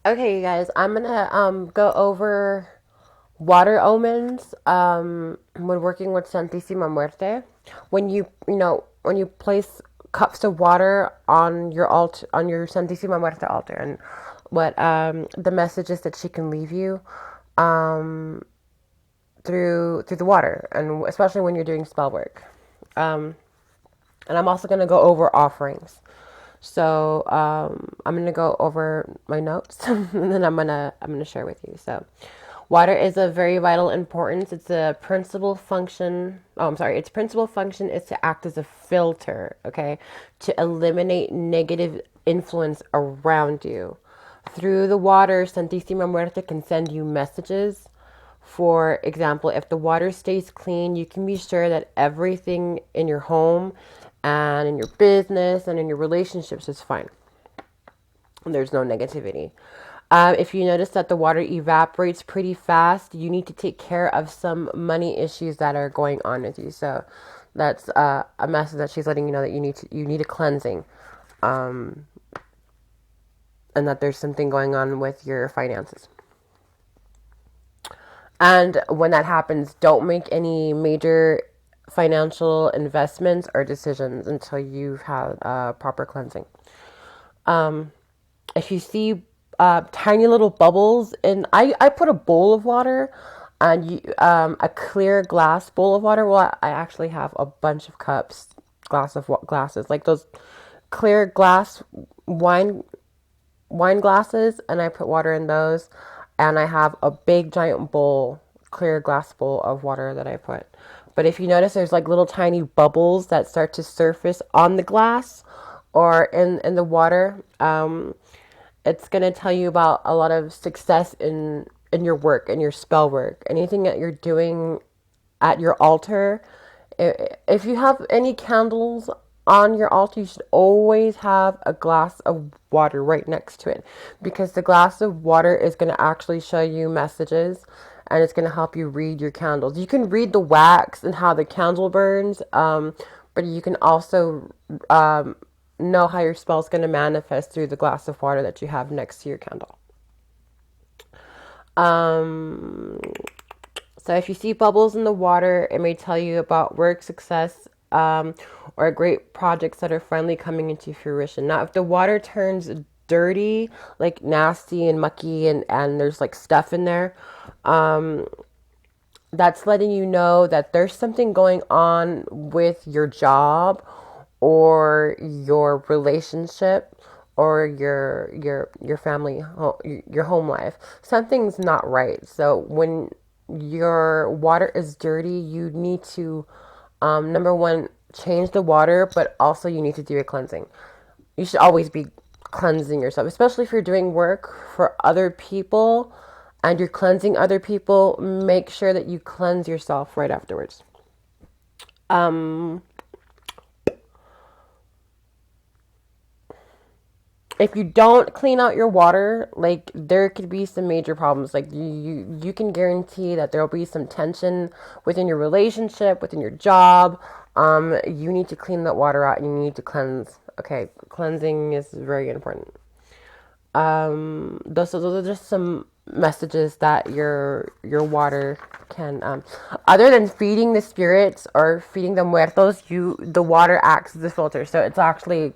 Okay, you guys, I'm gonna go over water omens when working with Santisima Muerte. When you place cups of water on your on your Santisima Muerte altar, and what the messages that she can leave you um through the water, and especially when you're doing spell work. Um and I'm also gonna go over offerings. So I'm gonna go over my notes and then I'm gonna share with you. So water is a very vital importance. It's a principal function. Oh, I'm sorry. Its principal function is to act as a filter, okay, to eliminate negative influence around you. Through the water, Santísima Muerte can send you messages. For example, if the water stays clean, you can be sure that everything in your home and in your business and in your relationships is fine. There's no negativity. If you notice that the water evaporates pretty fast, you need to take care of some money issues that are going on with you. So that's a message that she's letting you know that you need a cleansing, um, and that there's something going on with your finances. And when that happens, don't make any major financial investments or decisions until you've had proper cleansing. Um, if you see tiny little bubbles, and I put a bowl of water and a clear glass bowl of water. Well, I actually have a bunch of cups, glasses, like those clear glass wine wine glasses, and I put water in those. And I have a big giant bowl, clear glass bowl of water that I put. But if you notice, there's like little tiny bubbles that start to surface on the glass or in the water. It's going to tell you about a lot of success in your work and your spell work. Anything that you're doing at your altar. If you have any candles on your altar, you should always have a glass of water right next to it, because the glass of water is going to actually show you messages, and it's going to help you read your candles. You can read the wax and how the candle burns, but you can also know how your spell is going to manifest through the glass of water that you have next to your candle. Um, so if you see bubbles in the water, it may tell you about work success, or great projects that are finally coming into fruition. Now, if the water turns dirty, like nasty and mucky, and there's like stuff in there, um, that's letting you know that there's something going on with your job or your relationship or your family, your home life. Something's not right. So when your water is dirty, you need to, number one, change the water, but also you need to do a cleansing. You should always be cleansing yourself, especially if you're doing work for other people and you're cleansing other people. Make sure that you cleanse yourself right afterwards. Um, if you don't clean out your water, like there could be some major problems. Like you can guarantee that there'll be some tension within your relationship, within your job. You need to clean that water out and you need to cleanse. Okay, cleansing is very important. Those are just some messages that your water can, other than feeding the spirits or feeding the muertos, the water acts as a filter. So it's actually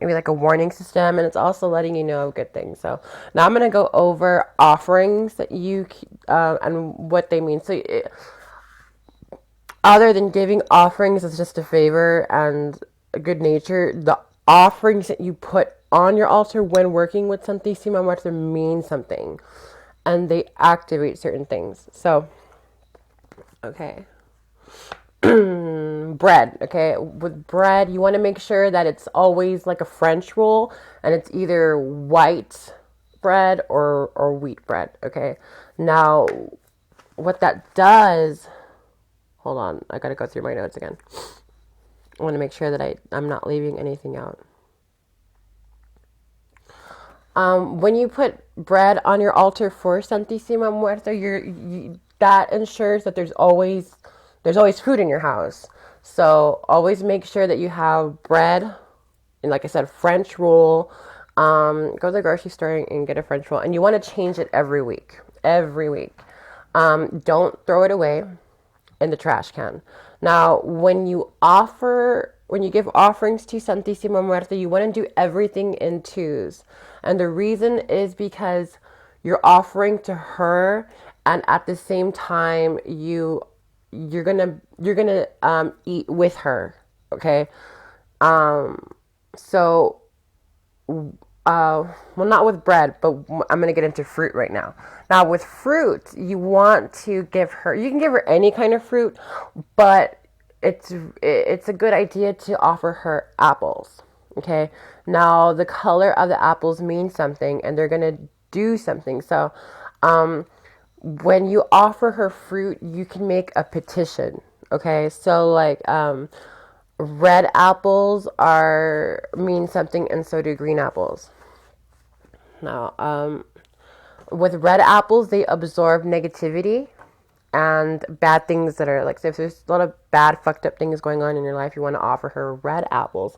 maybe like a warning system, and it's also letting you know of good things. So now I'm gonna go over offerings that and what they mean. So other than giving offerings as just a favor and a good nature, the offerings that you put on your altar when working with Santísima Muerte mean something, and they activate certain things. So, okay. Bread, okay? With bread, you want to make sure that it's always like a French roll, and it's either white bread or wheat bread, okay? Now, what that does, hold on, I gotta go through my notes again. I want to make sure that I'm not leaving anything out. When you put bread on your altar for Santísima Muerte, that ensures that there's always food in your house. So always make sure that you have bread, and like I said, French roll, Go to the grocery store and get a French roll, and you want to change it every week. Every week. Don't throw it away in the trash can. Now, when you give offerings to Santisima Muerte, you want to do everything in twos. And the reason is because you're offering to her, and at the same time you're gonna eat with her. Okay. So well, not with bread, but I'm going to get into fruit right now. Now, with fruit, you want to give her, you can give her any kind of fruit, but it's a good idea to offer her apples. Okay. Now, the color of the apples means something, and they're going to do something. So, when you offer her fruit, you can make a petition. Okay. So, like, red apples are mean something, and so do green apples. Now, with red apples, they absorb negativity and bad things that are like, so if there's a lot of bad, fucked up things going on in your life, you want to offer her red apples.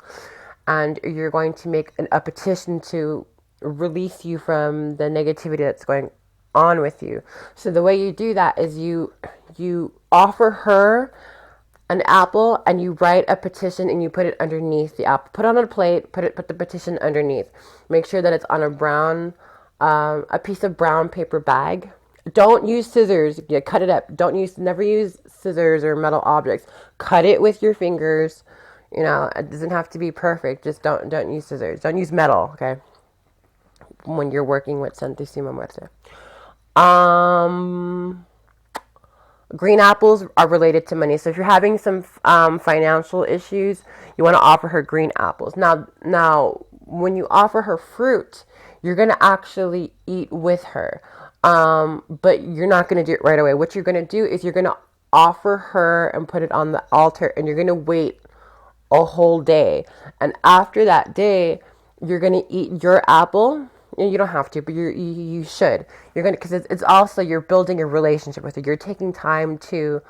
And you're going to make a petition to release you from the negativity that's going on with you. So the way you do that is you offer her an apple, and you write a petition and you put it underneath the apple. Put it on a plate, put the petition underneath. Make sure that it's on a piece of brown paper bag. Don't use scissors. Yeah, cut it up. Never use scissors or metal objects. Cut it with your fingers. You know, it doesn't have to be perfect. Just don't use scissors. Don't use metal, okay? When you're working with Santisima Muerte. Green apples are related to money. So if you're having some financial issues, you want to offer her green apples. Now, when you offer her fruit, you're going to actually eat with her. But you're not going to do it right away. What you're going to do is you're going to offer her and put it on the altar, and you're going to wait a whole day. And after that day, you're going to eat your apple. You don't have to, but you should. You're going to, because it's also, you're building a relationship with her. You're taking time to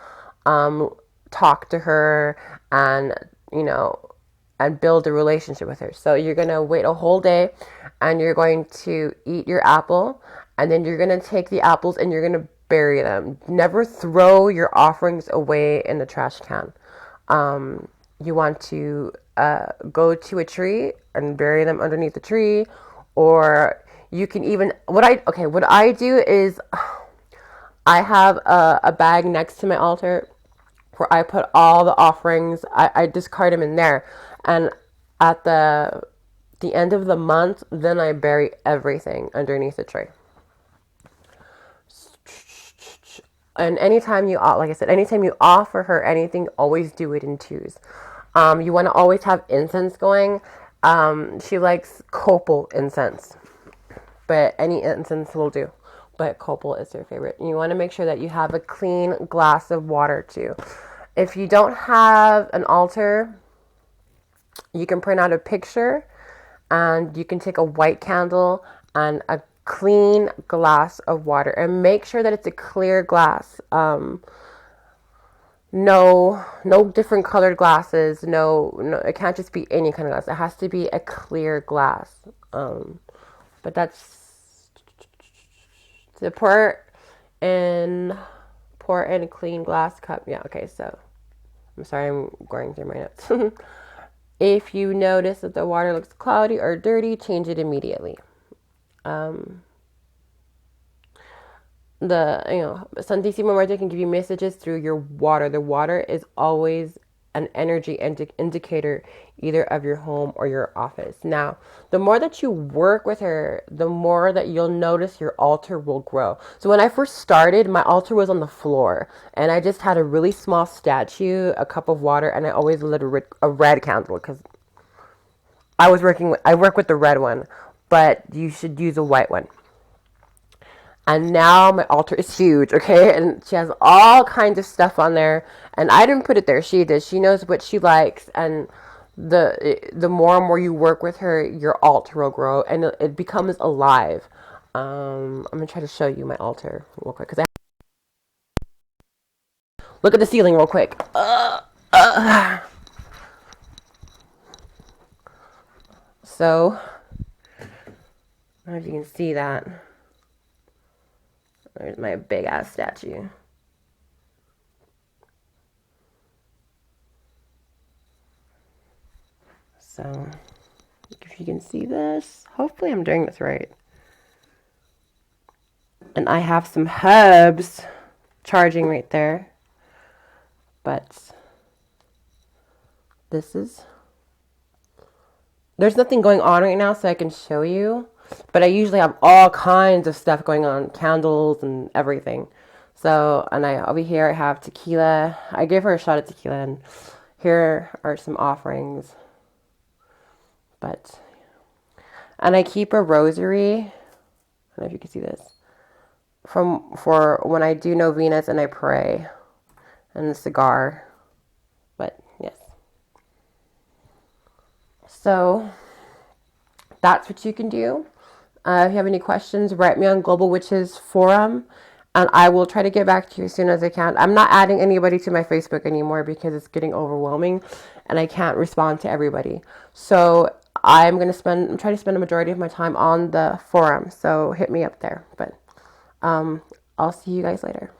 talk to her and, and build a relationship with her. So you're going to wait a whole day, and you're going to eat your apple, and then you're going to take the apples and you're going to bury them. Never throw your offerings away in the trash can. You want to go to a tree and bury them underneath the tree, or you can even, what I do is I have a bag next to my altar where I put all the offerings. I discard them in there, and at the end of the month, then I bury everything underneath the tree. And anytime anytime you offer her anything, always do it in twos. You want to always have incense going. She likes copal incense, but any incense will do. But copal is her favorite. You want to make sure that you have a clean glass of water too. If you don't have an altar, you can print out a picture, and you can take a white candle and a clean glass of water, and make sure that it's a clear glass. No different colored glasses. No, it can't just be any kind of glass. It has to be a clear glass. But that's to pour in a clean glass cup. Yeah, okay, so I'm sorry, I'm going through my notes. If you notice that the water looks cloudy or dirty, change it immediately. Santisima Muerte can give you messages through your water. The water is always an energy indicator, either of your home or your office. Now, the more that you work with her, the more that you'll notice your altar will grow. So when I first started, my altar was on the floor, and I just had a really small statue, a cup of water, and I always lit a red candle, because I work with the red one, but you should use a white one. And now my altar is huge, okay? And she has all kinds of stuff on there. And I didn't put it there. She did. She knows what she likes. And the more and more you work with her, your altar will grow. And it becomes alive. I'm going to try to show you my altar real quick. Look at the ceiling real quick. So, don't know if you can see that. There's my big ass statue. So, if you can see this, hopefully I'm doing this right. And I have some herbs charging right there. But there's nothing going on right now, so I can show you. But I usually have all kinds of stuff going on, candles and everything. So, and over here I have tequila. I gave her a shot of tequila, and here are some offerings. And I keep a rosary. I don't know if you can see this. For when I do novenas and I pray. And a cigar. But yes. So that's what you can do. If you have any questions, write me on Global Witches Forum, and I will try to get back to you as soon as I can. I'm not adding anybody to my Facebook anymore because it's getting overwhelming, and I can't respond to everybody. So I'm trying to spend a majority of my time on the forum. So hit me up there. But I'll see you guys later.